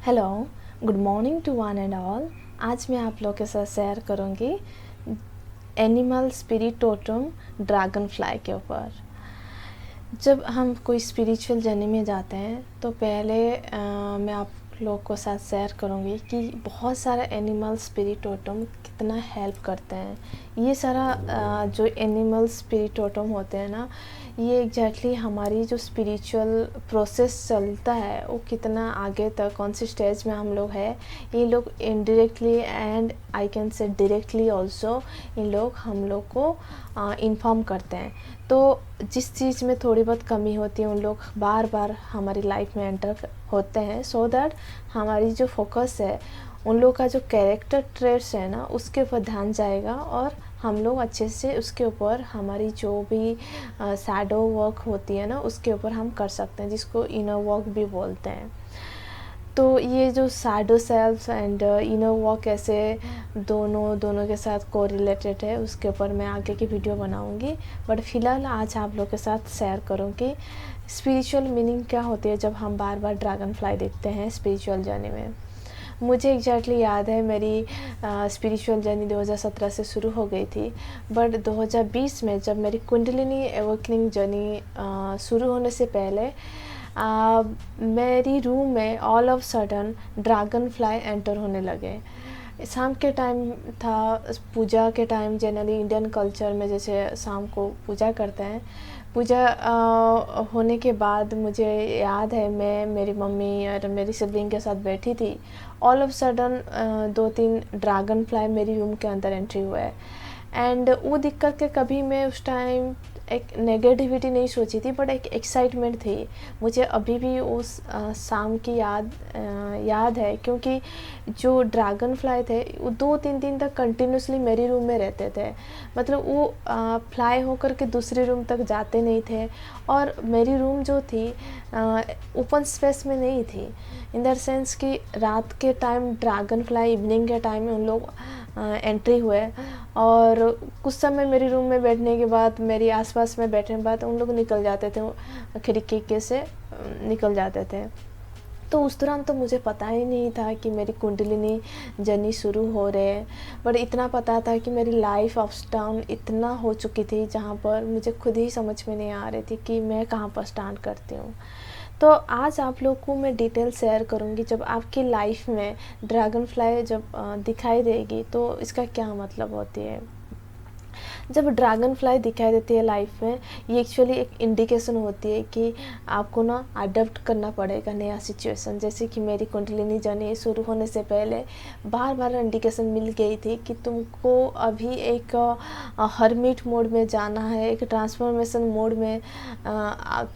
Hello, good morning to one and all. आज मैं आप लोग के साथ शेयर करूंगी animal spirit totem dragonfly के ऊपर। जब हम कोई स्पिरिचुअल जर्नी में जाते हैं तो पहले मैं आप लोग को साथ शेयर करूंगी कि बहुत सारे एनिमल स्पिरिट टोटम कितना हेल्प करते हैं। ये सारा जो एनिमल स्पिरिट टोटम होते हैं ना, ये एग्जैक्टली हमारी जो स्पिरिचुअल प्रोसेस चलता है वो कितना आगे तक कौन सी स्टेज में हम लोग है, ये लोग indirectly and I can say directly also in लोग हम लोग को इन्फॉर्म करते हैं। तो जिस चीज़ में थोड़ी बहुत कमी होती है उन लोग बार बार हमारी लाइफ में एंटर होते हैं, सो दैट हमारी जो फोकस है उन लोग का जो कैरेक्टर ट्रेट्स है ना उसके ऊपर ध्यान जाएगा और हम लोग अच्छे से उसके ऊपर हमारी जो भी शैडो वर्क होती है ना उसके ऊपर हम कर सकते हैं, जिसको इनर वर्क भी बोलते हैं। तो ये जो shadow self and inner work ऐसे दोनों के साथ कोरिलेटेड है, उसके ऊपर मैं आगे की वीडियो बनाऊंगी। बट फिलहाल आज आप लोग के साथ शेयर करूँगी स्पिरिचुअल मीनिंग क्या होती है जब हम बार बार ड्रैगन फ्लाई देखते हैं स्पिरिचुअल जर्नी में। मुझे एग्जैक्टली याद है मेरी स्पिरिचुअल जर्नी 2017 से शुरू हो गई थी, बट 2020 में जब मेरी कुंडलिनी एवोकनिंग जर्नी शुरू होने से पहले मेरी रूम में all of sudden dragon fly enter होने लगे। शाम के टाइम था, पूजा के टाइम जनरली इंडियन कल्चर में जैसे शाम को पूजा करते हैं। पूजा होने के बाद मुझे याद है मैं मेरी मम्मी और मेरी सिबलिंग के साथ बैठी थी। All of sudden 2-3 dragon fly मेरी रूम के अंदर एंट्री हुआ है। एंड वो दिक्कत के कभी मैं उस टाइम एक नेगेटिविटी नहीं सोची थी, बट एक एक्साइटमेंट थी। मुझे अभी भी उस शाम की याद है, क्योंकि जो ड्रैगन फ्लाई थे वो 2-3 दिन तक कंटिन्यूसली मेरी रूम में रहते थे। मतलब वो फ्लाई होकर के दूसरी रूम तक जाते नहीं थे, और मेरी रूम जो थी ओपन स्पेस में नहीं थी। इन द सेंस कि रात के टाइम ड्रैगन फ्लाई इवनिंग के टाइम में उन लोग एंट्री हुए, और कुछ समय मेरी रूम में बैठने के बाद, मेरी आसपास में बैठने के बाद उन लोग निकल जाते थे, खिड़की के से निकल जाते थे। तो उस दौरान तो मुझे पता ही नहीं था कि मेरी कुंडलिनी जर्नी शुरू हो रहे हैं, बट इतना पता था कि मेरी लाइफ अप्स डाउन इतना हो चुकी थी जहाँ पर मुझे खुद ही समझ में नहीं आ रही थी कि मैं कहाँ पर स्टैंड करती हूँ। तो आज आप लोग को मैं डिटेल शेयर करूँगी, जब आपकी लाइफ में ड्रैगन फ्लाई जब दिखाई देगी तो इसका क्या मतलब होती है। जब ड्रैगन फ्लाई दिखाई देती है लाइफ में, ये एक्चुअली एक इंडिकेशन होती है कि आपको ना अडॉप्ट करना पड़ेगा नया सिचुएशन। जैसे कि मेरी कुंडलिनी जर्नी शुरू होने से पहले बार बार इंडिकेशन मिल गई थी कि तुमको अभी एक हर्मिट मोड में जाना है, एक ट्रांसफॉर्मेशन मोड में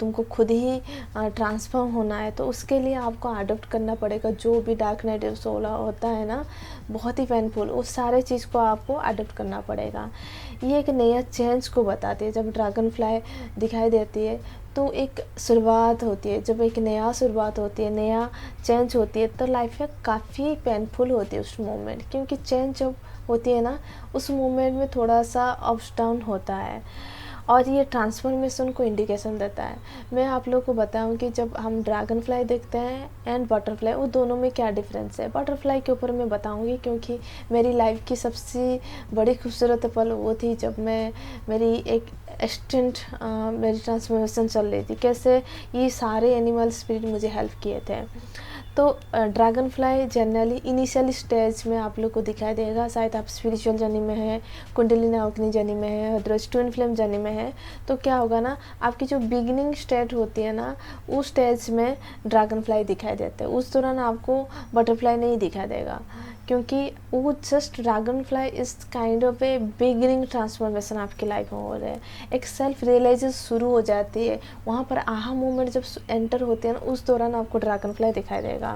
तुमको खुद ही ट्रांसफॉर्म होना है। तो उसके लिए आपको अडॉप्ट करना पड़ेगा जो भी डार्क नाइट सोला होता है ना, बहुत ही पेनफुल, उस सारे चीज़ को आपको अडॉप्ट करना पड़ेगा। ये एक नया चेंज को बताती है। जब ड्रैगन फ्लाई दिखाई देती है तो एक शुरुआत होती है। जब एक नया शुरुआत होती है, नया चेंज होती है, तो लाइफ में काफ़ी पेनफुल होती है उस मोमेंट, क्योंकि चेंज जब होती है ना उस मोमेंट में थोड़ा सा अप्स डाउन होता है, और ये ट्रांसफॉर्मेशन को इंडिकेशन देता है। मैं आप लोग को बताऊं कि जब हम ड्रैगन फ्लाई देखते हैं एंड बटरफ्लाई, वो दोनों में क्या डिफरेंस है। बटरफ्लाई के ऊपर मैं बताऊंगी, क्योंकि मेरी लाइफ की सबसे बड़ी खूबसूरत पल वो थी जब मेरी एक एक्सटेंट मेरी ट्रांसफॉर्मेशन चल रही थी, कैसे ये सारे एनिमल स्पिरिट मुझे हेल्प किए थे। तो dragon fly generally initial stage में आप लोग को दिखाई देगा। शायद आप स्पिरिचुअल जर्नी में है, कुंडलिनी अग्नि जर्नी में है, अदरवाइज ट्विन फ्लेम जर्नी में है, तो क्या होगा ना, आपकी जो बिगिनिंग स्टेज होती है ना उस स्टेज में ड्रैगन फ्लाई दिखाई देते हैं। उस दौरान आपको बटरफ्लाई नहीं दिखाई देगा, क्योंकि वो just dragon fly is kind of A beginning transformation आपकी लाइफ में हो रहा है। एक सेल्फ रियलाइजेशन शुरू हो जाती है, वहाँ पर आहा मोमेंट जब एंटर होते हैं ना उस दौरान आपको ड्रैगन फ्लाई दिखाई देगा।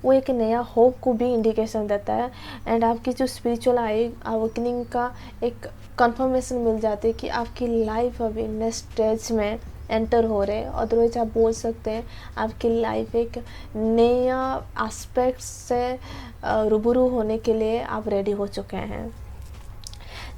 वो एक नया होप को भी इंडिकेशन देता है, एंड आपकी जो स्पिरिचुअल अवेकनिंग का एक कंफर्मेशन मिल जाती है कि आपकी लाइफ अभी नेक्स्ट स्टेज में एंटर हो रहे हैं। अदरवाइज आप बोल सकते हैं आपकी लाइफ एक नया एस्पेक्ट से रूबरू होने के लिए आप रेडी हो चुके हैं।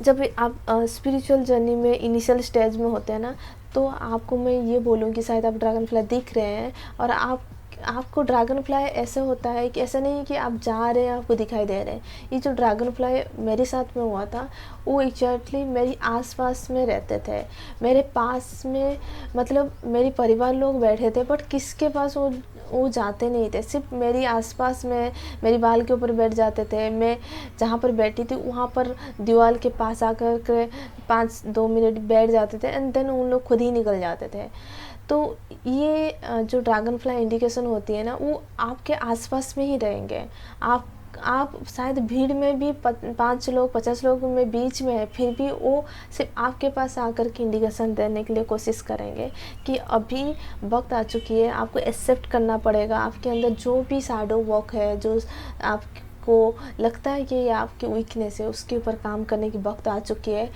जब आप स्पिरिचुअल जर्नी में इनिशियल स्टेज में होते हैं ना, तो आपको मैं ये बोलूँगी शायद आप ड्रैगन फ्लाई दिख रहे हैं और आप आपको ड्रैगन फ्लाई ऐसे होता है कि ऐसा नहीं है कि आप जा रहे हैं आपको दिखाई दे रहे हैं। ये जो ड्रैगन फ्लाई मेरे साथ में हुआ था वो एग्जैक्टली मेरी आसपास में रहते थे, मेरे पास में, मतलब मेरे परिवार लोग बैठे थे, बट किसके पास वो जाते नहीं थे, सिर्फ मेरी आसपास में मेरी बाल के ऊपर बैठ जाते थे। मैं जहाँ पर बैठी थी वहाँ पर दीवार के पास आकर के 5-2 मिनट बैठ जाते थे एंड देन उन लोग खुद ही निकल जाते थे। तो ये जो ड्रैगन फ्लाई इंडिकेशन होती है ना, वो आपके आसपास में ही रहेंगे। आप शायद भीड़ में भी 5 लोग 50 लोगों में बीच में है, फिर भी वो सिर्फ आपके पास आकर के इंडिकेशन देने के लिए कोशिश करेंगे कि अभी वक्त आ चुकी है, आपको एक्सेप्ट करना पड़ेगा। आपके अंदर जो भी शैडो वर्क है, जो आपको लगता है कि ये आपकी वीकनेस है, उसके ऊपर काम करने की वक्त आ चुकी है।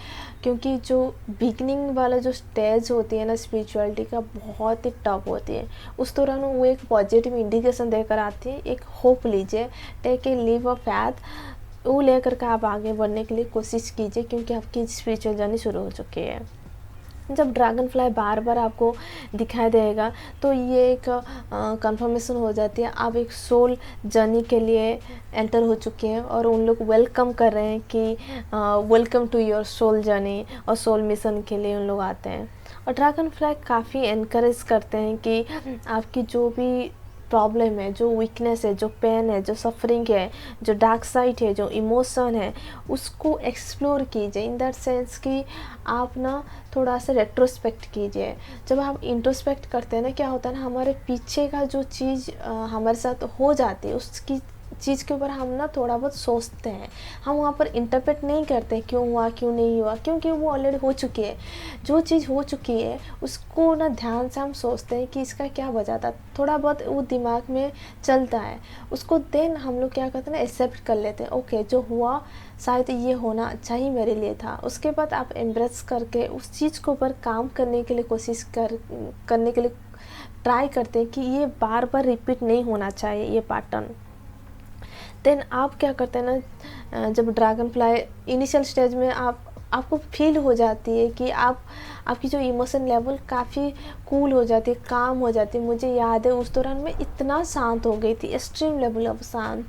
क्योंकि जो बिगनिंग वाला जो स्टेज होती है ना स्पिरिचुअलिटी का, बहुत ही टफ होती है। उस दौरान वो एक पॉजिटिव इंडिकेशन देकर आती है, एक होप लीजिए, take a leap of faith, वो लेकर के आप आगे बढ़ने के लिए कोशिश कीजिए, क्योंकि आपकी स्पिरिचुअल जर्नी शुरू हो चुकी है। जब ड्रैगन फ्लाई बार बार आपको दिखाई देगा तो ये एक कंफर्मेशन हो जाती है आप एक सोल जर्नी के लिए एंटर हो चुके हैं, और उन लोग वेलकम कर रहे हैं कि welcome to your soul journey, और सोल मिशन के लिए उन लोग आते हैं। और ड्रैगन फ्लाई काफ़ी एनकरेज करते हैं कि आपकी जो भी प्रॉब्लम है, जो वीकनेस है, जो पेन है, जो सफरिंग है, जो डार्क साइड है, जो इमोशन है, उसको एक्सप्लोर कीजिए। इन दैट सेंस कि आप ना थोड़ा सा रेट्रोस्पेक्ट कीजिए। जब आप इंट्रोस्पेक्ट करते हैं ना, क्या होता है ना, हमारे पीछे का जो चीज़ हमारे साथ हो जाती है उसकी चीज़ के ऊपर हम ना थोड़ा बहुत सोचते हैं। हम वहाँ पर इंटरप्रेट नहीं करते क्यों हुआ क्यों नहीं हुआ, क्योंकि वो ऑलरेडी हो चुकी है। जो चीज़ हो चुकी है उसको ना ध्यान से हम सोचते हैं कि इसका क्या वजह था, थोड़ा बहुत वो दिमाग में चलता है। उसको देन हम लोग क्या करते हैं ना, एक्सेप्ट कर लेते हैं, ओके जो हुआ शायद ये होना अच्छा ही मेरे लिए था। उसके बाद आप एम्ब्रेस करके उस चीज़ के ऊपर काम करने के लिए कोशिश करने के लिए ट्राई करते हैं कि ये बार बार रिपीट नहीं होना चाहिए ये पैटर्न। देन आप क्या करते हैं ना, जब ड्रैगन फ्लाई इनिशियल स्टेज में आपको फील हो जाती है कि आपकी जो इमोशन लेवल काफ़ी कूल हो जाती है, काम हो जाती है। मुझे याद है उस दौरान मैं इतना शांत हो गई थी, एक्सट्रीम लेवल ऑफ शांत,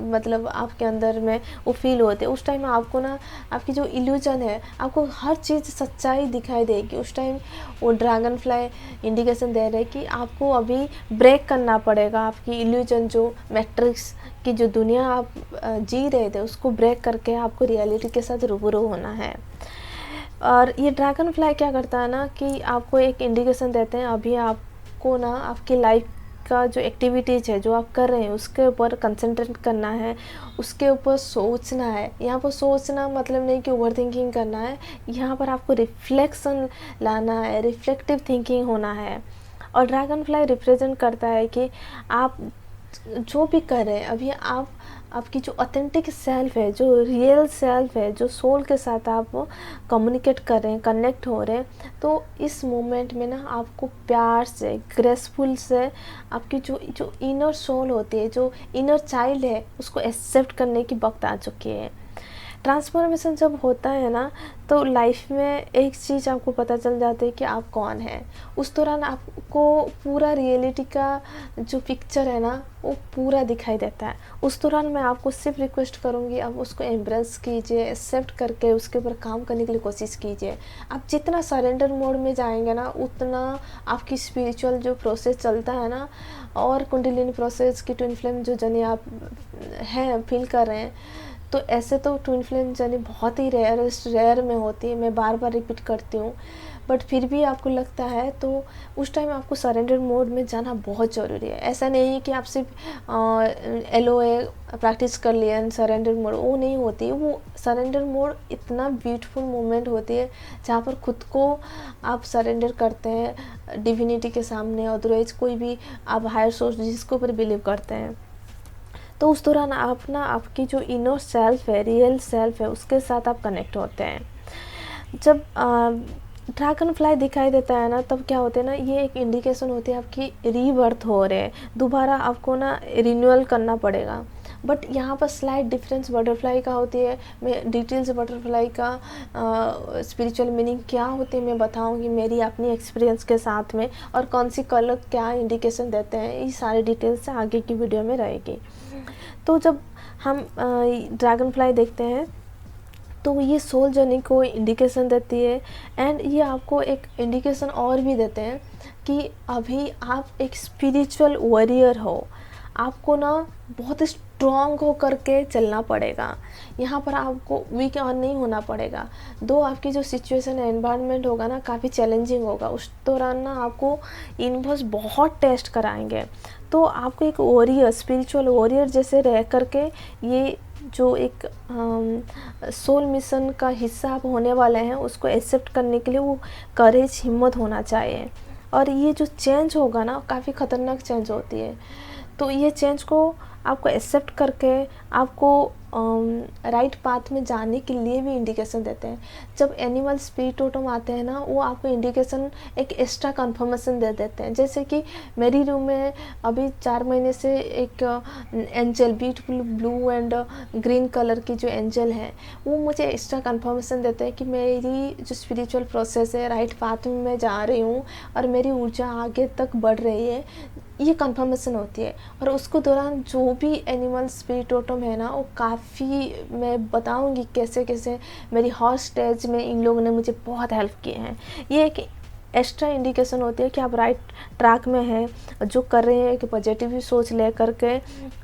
मतलब आपके अंदर में वो फील होते हैं। उस टाइम आपको ना आपकी जो इल्यूजन है, आपको हर चीज़ सच्चाई दिखाई देगी। उस टाइम वो ड्रैगन फ्लाई इंडिकेशन दे रहे हैं कि आपको अभी ब्रेक करना पड़ेगा। आपकी इल्यूजन जो मैट्रिक्स की जो दुनिया आप जी रहे थे उसको ब्रेक करके आपको रियलिटी के साथ रूबरू होना है। और ये ड्रैगन फ्लाई क्या करता है ना कि आपको एक इंडिकेशन देते हैं, अभी आपको ना आपकी लाइफ का जो एक्टिविटीज़ है जो आप कर रहे हैं उसके ऊपर कंसंट्रेट करना है, उसके ऊपर सोचना है। यहाँ पर सोचना मतलब नहीं कि ओवर थिंकिंग करना है, यहाँ पर आपको रिफ्लेक्शन लाना है, रिफ्लेक्टिव थिंकिंग होना है। और ड्रैगन फ्लाई रिप्रेजेंट करता है कि आप जो भी कर रहे हैं अभी, आपकी जो ऑथेंटिक सेल्फ है, जो रियल सेल्फ है, जो सोल के साथ आप कम्युनिकेट कर रहे हैं, कनेक्ट हो रहे हैं, तो इस मोमेंट में ना आपको प्यार से, ग्रेसफुल से आपकी जो इनर सोल होती है, जो इनर चाइल्ड है, उसको एक्सेप्ट करने की वक्त आ चुकी है। ट्रांसफॉर्मेशन जब होता है ना तो लाइफ में एक चीज़ आपको पता चल जाती है कि आप कौन हैं। उस दौरान आपको पूरा रियलिटी का जो पिक्चर है ना वो पूरा दिखाई देता है। उस दौरान मैं आपको सिर्फ रिक्वेस्ट करूँगी, आप उसको एम्ब्रेस कीजिए, एक्सेप्ट करके उसके ऊपर काम करने के लिए कोशिश कीजिए। आप जितना सरेंडर मोड में जाएंगे ना उतना आपकी स्पिरिचुअल जो प्रोसेस चलता है ना, और कुंडलिनी प्रोसेस की ट्विन फ्लेम जो जर्नी आप हैं फील कर रहे हैं, तो ऐसे तो ट्विन फ्लेम जर्नी बहुत ही रेयर में होती है, मैं बार बार रिपीट करती हूँ। बट फिर भी आपको लगता है तो उस टाइम आपको सरेंडर मोड में जाना बहुत ज़रूरी है। ऐसा नहीं है कि आप सिर्फ LOA प्रैक्टिस कर लिया सरेंडर मोड, वो नहीं होती। वो सरेंडर मोड इतना ब्यूटीफुल मोमेंट होती है जहाँ पर खुद को आप सरेंडर करते हैं डिविनिटी के सामने, अदरवाइज कोई भी आप हायर सोर्स जिसके ऊपर बिलीव करते हैं। तो उस दौरान आप ना आपकी जो इनर सेल्फ है, रियल सेल्फ है, उसके साथ आप कनेक्ट होते हैं। जब ड्रैगन फ्लाई दिखाई देता है ना तब क्या होता है ना, ये एक इंडिकेशन होती है आपकी रीबर्थ हो रहे हैं, दोबारा आपको ना रिन्यूअल करना पड़ेगा। बट यहाँ पर स्लाइट डिफरेंस बटरफ्लाई का होती है। मैं डिटेल्स बटरफ्लाई का स्पिरिचुअल मीनिंग क्या होती है मैं बताऊंगी मेरी अपनी एक्सपीरियंस के साथ में, और कौन सी कलर क्या इंडिकेशन देते हैं, ये सारी डिटेल्स आगे की वीडियो में रहेगी। तो जब हम ड्रैगन फ्लाई देखते हैं तो ये सोल जर्नी को इंडिकेशन देती है, एंड ये आपको एक इंडिकेशन और भी देते हैं कि अभी आप एक स्पिरिचुअल वॉरियर हो, आपको ना बहुत स्ट्रॉन्ग हो करके चलना पड़ेगा। यहाँ पर आपको वीक ऑन नहीं होना पड़ेगा। दो आपकी जो सिचुएशन एनवायरनमेंट होगा ना काफ़ी चैलेंजिंग होगा, उस दौरान ना आपको यूनिवर्स बहुत टेस्ट कराएंगे। तो आपको एक वॉरियर, स्पिरिचुअल वॉरियर जैसे रह करके ये जो एक सोल मिशन का हिस्सा आप होने वाले हैं उसको एक्सेप्ट करने के लिए वो करेज, हिम्मत होना चाहिए। और ये जो चेंज होगा ना काफ़ी ख़तरनाक चेंज होती है। तो ये चेंज को आपको एक्सेप्ट करके आपको राइट पाथ में जाने के लिए भी इंडिकेशन देते हैं। जब एनिमल स्पिरिट टोटम आते हैं ना वो आपको इंडिकेशन एक एक्स्ट्रा कंफर्मेशन दे देते हैं। जैसे कि मेरी रूम में अभी 4 महीने से एक angel, beautiful blue and green colour की जो एंजल है वो मुझे एक्स्ट्रा कंफर्मेशन देते हैं कि मेरी जो स्पिरिचुअल प्रोसेस है राइट पाथ में मैं जा रही हूँ और मेरी ऊर्जा आगे तक बढ़ रही है, ये कंफर्मेशन होती है। और उसको दौरान जो भी एनिमल स्पिरिट टोटम है ना वो काफ़ी, मैं बताऊंगी कैसे कैसे मेरी हर स्टेज में इन लोगों ने मुझे बहुत हेल्प किए हैं। ये एक एक्स्ट्रा इंडिकेशन होती है कि आप राइट ट्रैक में हैं, जो कर रहे हैं एक पॉजिटिव सोच ले करके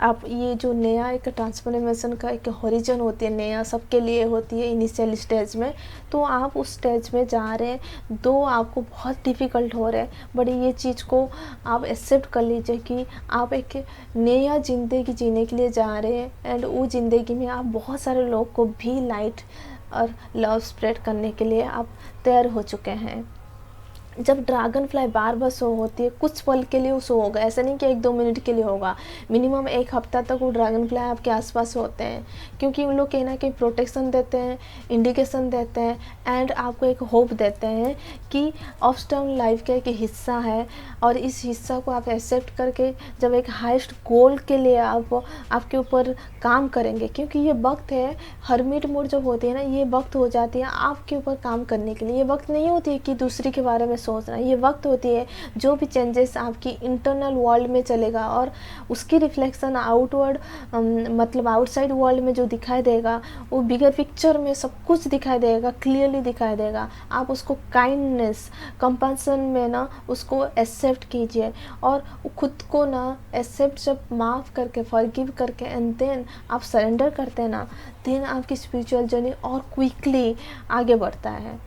आप ये जो नया एक ट्रांसफॉर्मेशन का एक हॉरिजन होती है, नया सबके लिए होती है इनिशियल स्टेज में, तो आप उस स्टेज में जा रहे हैं। दो आपको बहुत डिफ़िकल्ट हो रहा है बट ये चीज़ को आप एक्सेप्ट कर लीजिए कि आप एक नया ज़िंदगी जीने के लिए जा रहे हैं, एंड वो ज़िंदगी में आप बहुत सारे लोग को भी लाइट और लव स्प्रेड करने के लिए आप तैयार हो चुके हैं। जब ड्रैगन फ्लाई बार बार शो होती है कुछ पल के लिए वो शो होगा, ऐसा नहीं कि 1-2 मिनट के लिए होगा, मिनिमम 1 हफ्ता तक वो ड्रैगन फ्लाई आपके आसपास होते हैं, क्योंकि उन लोग कहीं ना कहीं प्रोटेक्शन देते हैं, इंडिकेशन देते हैं, एंड आपको एक होप देते हैं कि ऑब्स्टर्न लाइफ का एक हिस्सा है और इस हिस्सा को आप एक्सेप्ट करके जब एक हाईएस्ट गोल के लिए आपके ऊपर काम करेंगे, क्योंकि ये वक्त है, हरमिट मोड जब होती है ना ये वक्त हो जाती है आपके ऊपर काम करने के लिए। ये वक्त नहीं होती है कि दूसरे के बारे में सोचना, ये वक्त होती है जो भी चेंजेस आपकी इंटरनल वर्ल्ड में चलेगा और उसकी रिफ्लेक्शन आउटवर्ड मतलब आउटसाइड वर्ल्ड में जो दिखाई देगा वो बिगर पिक्चर में सब कुछ दिखाई देगा, क्लियरली दिखाई देगा। आप उसको काइंडनेस, कंपैशन में ना उसको एक्सेप्ट कीजिए और खुद को ना एक्सेप्ट जब माफ़ करके, फॉरगिव करके एंड देन आप सरेंडर करते हैं ना, देन आपकी स्पिरिचुअल जर्नी और क्विकली आगे बढ़ता है।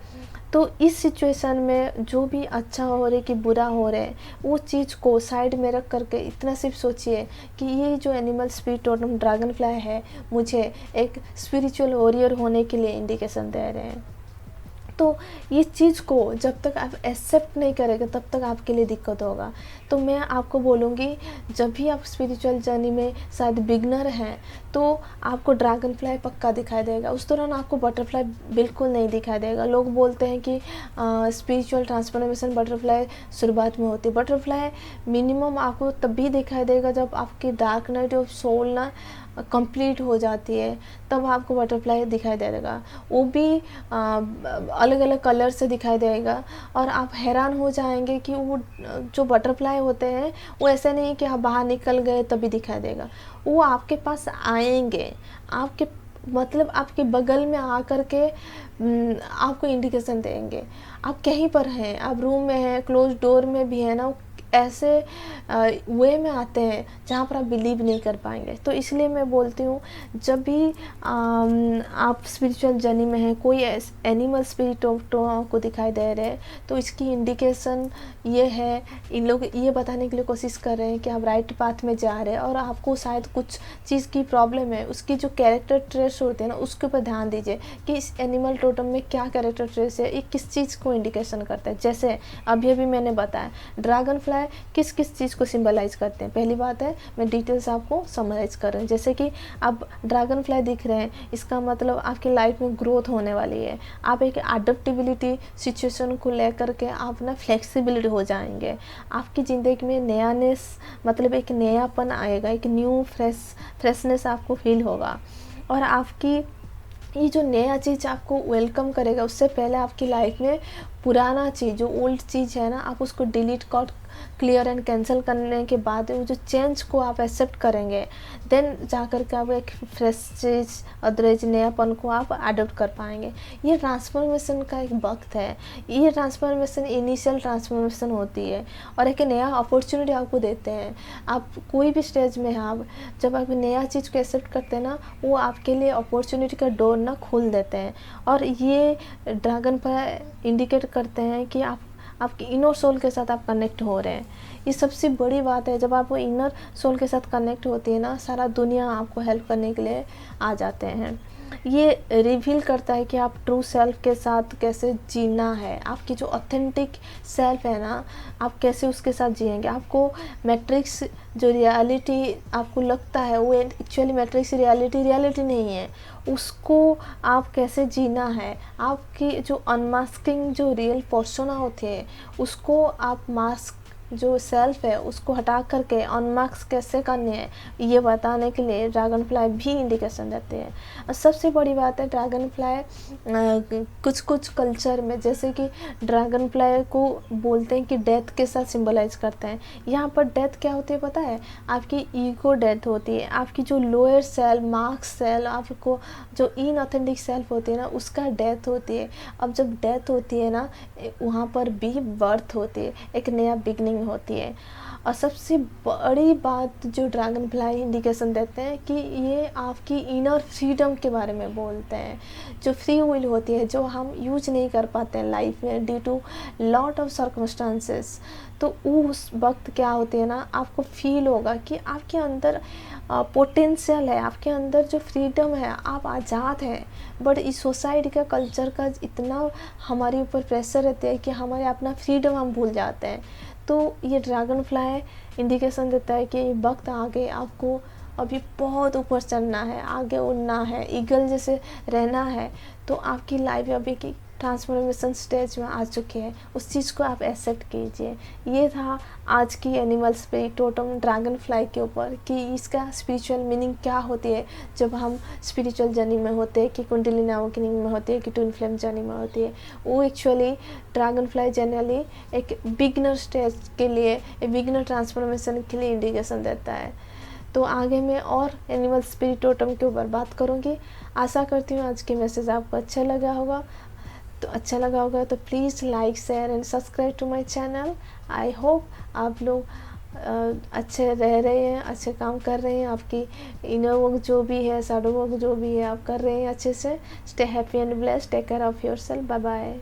तो इस सिचुएशन में जो भी अच्छा हो रहा है कि बुरा हो रहा है वो चीज़ को साइड में रख करके इतना सिर्फ सोचिए कि ये जो animal spirit totem dragon fly है मुझे एक स्पिरिचुअल वॉरियर होने के लिए इंडिकेशन दे रहे हैं। तो ये चीज़ को जब तक आप एक्सेप्ट नहीं करेंगे तब तक आपके लिए दिक्कत होगा। तो मैं आपको बोलूँगी जब भी आप स्पिरिचुअल जर्नी में शायद बिगनर हैं तो आपको ड्रैगन फ्लाई पक्का दिखाई देगा, उस दौरान आपको बटरफ्लाई बिल्कुल नहीं दिखाई देगा। लोग बोलते हैं कि स्पिरिचुअल ट्रांसफॉर्मेशन बटरफ्लाई शुरुआत में होती है। बटरफ्लाई मिनिमम आपको तभी दिखाई देगा जब आपकी डार्क नाइट ऑफ सोल ना कंप्लीट हो जाती है, तब आपको बटरफ्लाई दिखाई देगा। वो भी अलग अलग कलर से दिखाई देगा और आप हैरान हो जाएंगे कि वो जो बटरफ्लाई होते हैं वो ऐसे नहीं कि आप बाहर निकल गए तभी दिखाई देगा, वो आपके पास आएंगे, आपके मतलब आपके बगल में आकर के आपको इंडिकेशन देंगे। आप कहीं पर हैं, आप रूम में हैं, क्लोज डोर में भी है ना, ऐसे वे में आते हैं जहाँ पर आप बिलीव नहीं कर पाएंगे। तो इसलिए मैं बोलती हूँ जब भी आप स्पिरिचुअल जर्नी में हैं, कोई एनिमल स्पिरिट को दिखाई दे रहे हैं तो इसकी इंडिकेशन ये है, इन लोग ये बताने के लिए कोशिश कर रहे हैं कि आप राइट पाथ में जा रहे हैं और आपको शायद कुछ चीज़ की प्रॉब्लम है, उसकी जो कैरेक्टर ट्रेस होते हैं ना उसके ऊपर ध्यान दीजिए कि इस एनिमल टोटम में क्या कैरेक्टर ट्रेस है, ये किस चीज़ को इंडिकेशन करता है। जैसे अभी मैंने बताया ड्रैगन फ्लाई फ्लाई किस किस चीज़ को सिंबलाइज करते हैं। पहली बात है, मैं डिटेल्स आपको समराइज कर रही हूँ। जैसे कि आप ड्रैगन फ्लाई दिख रहे हैं, इसका मतलब आपकी लाइफ में ग्रोथ होने वाली है। आप एक अडेप्टेबिलिटी सिचुएशन को लेकर के आप ना फ्लेक्सिबिलिटी हो जाएंगे। आपकी ज़िंदगी में नयानेस मतलब एक नयापन आएगा, एक न्यू फ्रेशनेस आपको फील होगा। और आपकी ये जो नया चीज़ आपको वेलकम करेगा, उससे पहले आपकी लाइफ में पुराना चीज़, जो ओल्ड चीज़ है ना, आप उसको डिलीट कर क्लियर एंड कैंसिल करने के बाद वो जो चेंज को आप एक्सेप्ट करेंगे, देन जाकर के आप एक फ्रेश चीज़, अदरेज नयापन को आप अडोप्ट कर पाएंगे। ये ट्रांसफॉर्मेशन का एक वक्त है। ये ट्रांसफॉर्मेशन इनिशियल ट्रांसफॉर्मेशन होती है और एक नया अपॉर्चुनिटी आपको देते हैं। आप कोई भी स्टेज में हैं, आप जब आप नया चीज़ को एक्सेप्ट करते हैं ना, वो आपके लिए अपॉर्चुनिटी का डोर ना खोल देते हैं। और ये ड्रैगन पर इंडिकेट करते हैं कि आपके इनर सोल के साथ आप कनेक्ट हो रहे हैं। ये सबसे बड़ी बात है। जब आप वो इनर सोल के साथ कनेक्ट होती है ना, सारा दुनिया आपको हेल्प करने के लिए आ जाते हैं। ये रिवील करता है कि आप ट्रू सेल्फ के साथ कैसे जीना है। आपकी जो ऑथेंटिक सेल्फ है ना, आप कैसे उसके साथ जिएंगे। आपको मैट्रिक्स जो रियलिटी आपको लगता है, वो एक्चुअली मैट्रिक्स रियलिटी नहीं है। उसको आप कैसे जीना है। आपकी जो अनमास्किंग जो रियल पर्सोना होती है, उसको आप मास्क जो सेल्फ है उसको हटा करके अनमास्क कैसे करने हैं, ये बताने के लिए ड्रैगन फ्लाई भी इंडिकेशन देते हैं। और सबसे बड़ी बात है, ड्रैगन फ्लाई कुछ कुछ कल्चर में, जैसे कि ड्रैगन फ्लाई को बोलते हैं कि डेथ के साथ सिंबलाइज करते हैं। यहाँ पर डेथ क्या होती है पता है? आपकी ईगो डेथ होती है। आपकी जो लोअर सेल्फ, मार्क्स सेल्फ, आपको जो इनऑथेंटिक सेल्फ होती है ना, उसका डेथ होती है। अब जब डेथ होती है ना, वहाँ पर भी बर्थ होती है, एक नया बिगनिंग होती है। और सबसे बड़ी बात जो ड्रैगन फ्लाई इंडिकेशन देते हैं कि ये आपकी इनर फ्रीडम के बारे में बोलते हैं। जो फ्री विल होती है, जो हम यूज नहीं कर पाते हैं लाइफ में due to lot of circumstances, तो उस वक्त क्या होती है ना, आपको फील होगा कि आपके अंदर पोटेंशियल है, आपके अंदर जो फ्रीडम है, आप आज़ाद हैं। बट इस सोसाइटी का, कल्चर का इतना हमारे ऊपर प्रेशर रहता है कि हमारे अपना फ्रीडम हम भूल जाते हैं। तो ये ड्रैगन फ्लाई इंडिकेशन देता है कि वक्त आगे आपको अभी बहुत ऊपर चढ़ना है, आगे उड़ना है, ईगल जैसे रहना है। तो आपकी लाइफ अभी की ट्रांसफॉर्मेशन स्टेज में आ चुकी है, उस चीज़ को आप एक्सेप्ट कीजिए। ये था आज की animal spirit totem dragonfly के ऊपर, कि इसका स्पिरिचुअल मीनिंग क्या होती है जब हम स्पिरिचुअल जर्नी में होते हैं, कि कुंडलिनी अवेकनिंग में होती है, कि ट्विन फ्लेम जर्नी में होती है। वो एक्चुअली ड्रैगन फ्लाई जनरली एक बिगनर स्टेज के लिए, एक बिगनर ट्रांसफॉर्मेशन के लिए इंडिकेशन देता है। तो आगे मैं और एनिमल स्पिरिट टोटम के ऊपर बात करूँगी। आशा करती हूँ आज के मैसेज आपको अच्छा लगा होगा। तो please like, share and subscribe to my channel. I hope आप लोग अच्छे रह रहे हैं, अच्छे काम कर रहे हैं। आपकी इनर वर्क जो भी है, शैडो वर्क जो भी है, आप कर रहे हैं अच्छे से। Stay happy and blessed. Take care of yourself. Bye bye.